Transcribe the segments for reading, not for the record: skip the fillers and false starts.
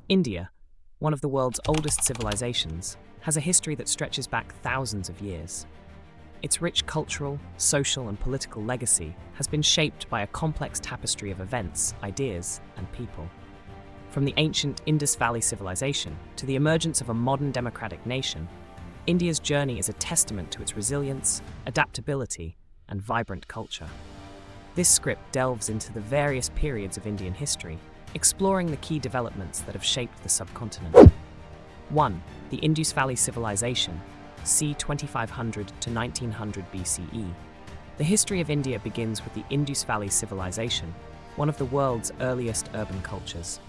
India, one of the world's oldest civilizations, has a history that stretches back thousands of years. Its rich cultural, social, and political legacy has been shaped by a complex tapestry of events, ideas, and people. From the ancient Indus Valley civilization to the emergence of a modern democratic nation, India's journey is a testament to its resilience, adaptability, and vibrant culture. This script delves into the various periods of Indian history, exploring the key developments that have shaped the subcontinent. 1. The Indus Valley Civilization, c. 2500 to 1900 BCE. The history of India begins with the Indus Valley Civilization, one of the world's earliest urban cultures.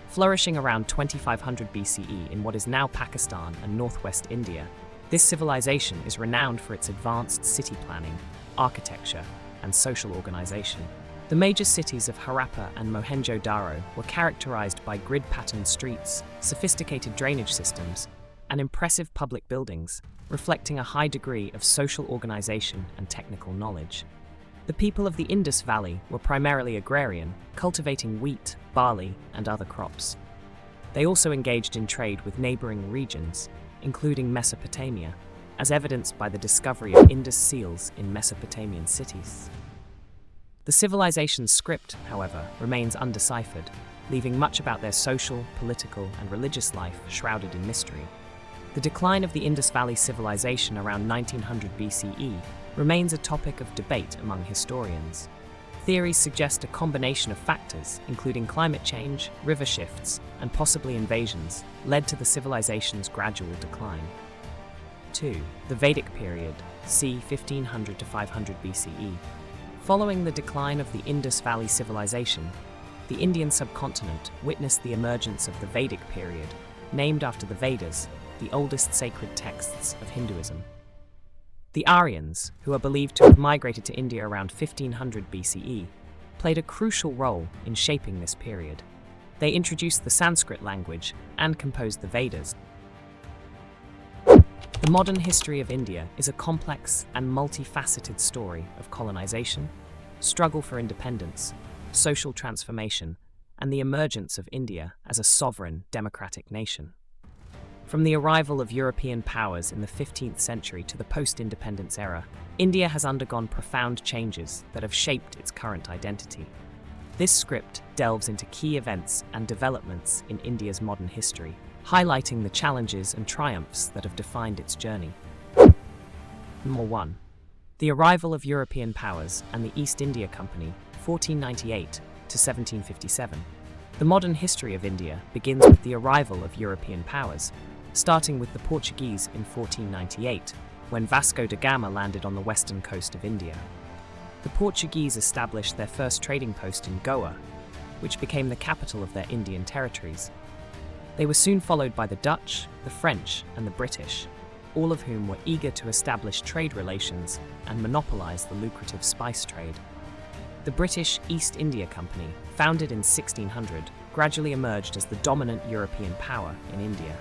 Flourishing around 2500 BCE in what is now Pakistan and northwest India, this civilization is renowned for its advanced city planning, architecture, and social organization. The major cities of Harappa and Mohenjo-Daro were characterized by grid-patterned streets, sophisticated drainage systems, and impressive public buildings, reflecting a high degree of social organization and technical knowledge. The people of the Indus Valley were primarily agrarian, cultivating wheat, barley, and other crops. They also engaged in trade with neighboring regions, including Mesopotamia, as evidenced by the discovery of Indus seals in Mesopotamian cities. The civilization's script, however, remains undeciphered, leaving much about their social, political, and religious life shrouded in mystery. The decline of the Indus Valley civilization around 1900 BCE remains a topic of debate among historians. Theories suggest a combination of factors, including climate change, river shifts, and possibly invasions, led to the civilization's gradual decline. 2. The Vedic period, c. 1500 to 500 BCE. Following the decline of the Indus Valley civilization, the Indian subcontinent witnessed the emergence of the Vedic period, named after the Vedas, the oldest sacred texts of Hinduism. The Aryans, who are believed to have migrated to India around 1500 BCE, played a crucial role in shaping this period. They introduced the Sanskrit language and composed the Vedas. The modern history of India is a complex and multifaceted story of colonization, struggle for independence, social transformation, and the emergence of India as a sovereign democratic nation. From the arrival of European powers in the 15th century to the post-independence era, India has undergone profound changes that have shaped its current identity. This script delves into key events and developments in India's modern history, highlighting the challenges and triumphs that have defined its journey. Number 1. The arrival of European powers and the East India Company, 1498 to 1757. The modern history of India begins with the arrival of European powers, starting with the Portuguese in 1498, when Vasco da Gama landed on the western coast of India. The Portuguese established their first trading post in Goa, which became the capital of their Indian territories. They were soon followed by the Dutch, the French, and the British, all of whom were eager to establish trade relations and monopolize the lucrative spice trade. The British East India Company, founded in 1600, gradually emerged as the dominant European power in India.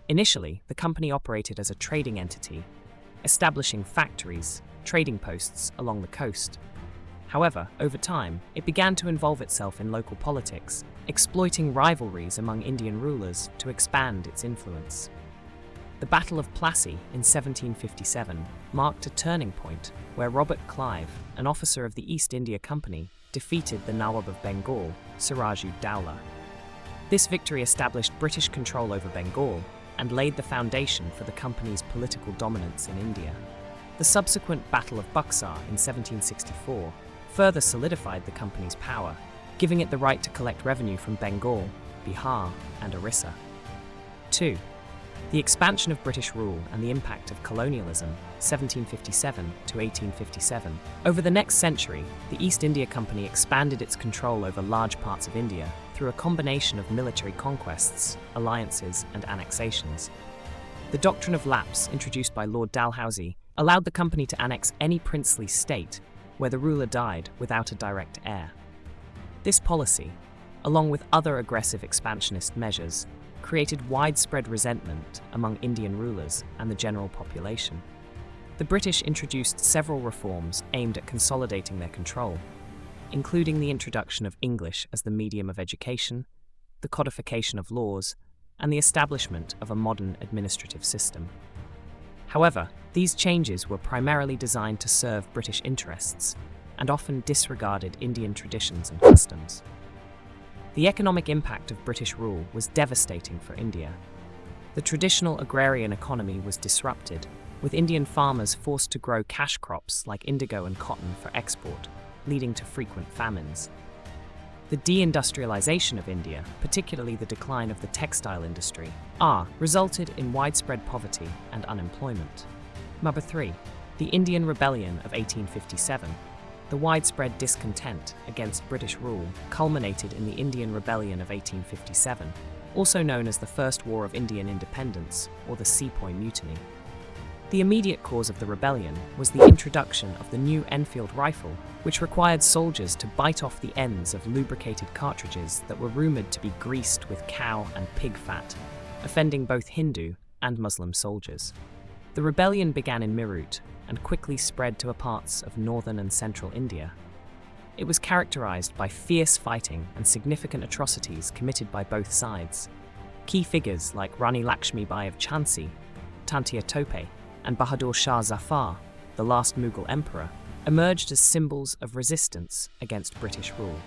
Initially, the company operated as a trading entity, establishing factories, trading posts along the coast. However, over time, it began to involve itself in local politics, exploiting rivalries among Indian rulers to expand its influence. The Battle of Plassey in 1757 marked a turning point where Robert Clive, an officer of the East India Company, defeated the Nawab of Bengal, Siraj-ud-Dowlah. This victory established British control over Bengal and laid the foundation for the company's political dominance in India. The subsequent Battle of Buxar in 1764 further solidified the company's power, giving it the right to collect revenue from Bengal, Bihar, and Orissa. 2. The expansion of British rule and the impact of colonialism, 1757 to 1857. Over the next century, the East India Company expanded its control over large parts of India through a combination of military conquests, alliances, and annexations. The doctrine of lapse, introduced by Lord Dalhousie, allowed the company to annex any princely state where the ruler died without a direct heir. This policy, along with other aggressive expansionist measures, created widespread resentment among Indian rulers and the general population. The British introduced several reforms aimed at consolidating their control, including the introduction of English as the medium of education, the codification of laws, and the establishment of a modern administrative system. However, these changes were primarily designed to serve British interests and often disregarded Indian traditions and customs. The economic impact of British rule was devastating for India. The traditional agrarian economy was disrupted, with Indian farmers forced to grow cash crops like indigo and cotton for export, leading to frequent famines. The deindustrialization of India, particularly the decline of the textile industry, resulted in widespread poverty and unemployment. Number 3. The Indian Rebellion of 1857. The widespread discontent against British rule culminated in the Indian Rebellion of 1857, also known as the First War of Indian Independence, or the Sepoy Mutiny. The immediate cause of the rebellion was the introduction of the new Enfield rifle, which required soldiers to bite off the ends of lubricated cartridges that were rumoured to be greased with cow and pig fat, offending both Hindu and Muslim soldiers. The rebellion began in Meerut and quickly spread to parts of northern and central India. It was characterized by fierce fighting and significant atrocities committed by both sides. Key figures like Rani Lakshmi Bai of Jhansi, Tantia Tope, and Bahadur Shah Zafar, the last Mughal emperor, emerged as symbols of resistance against British rule.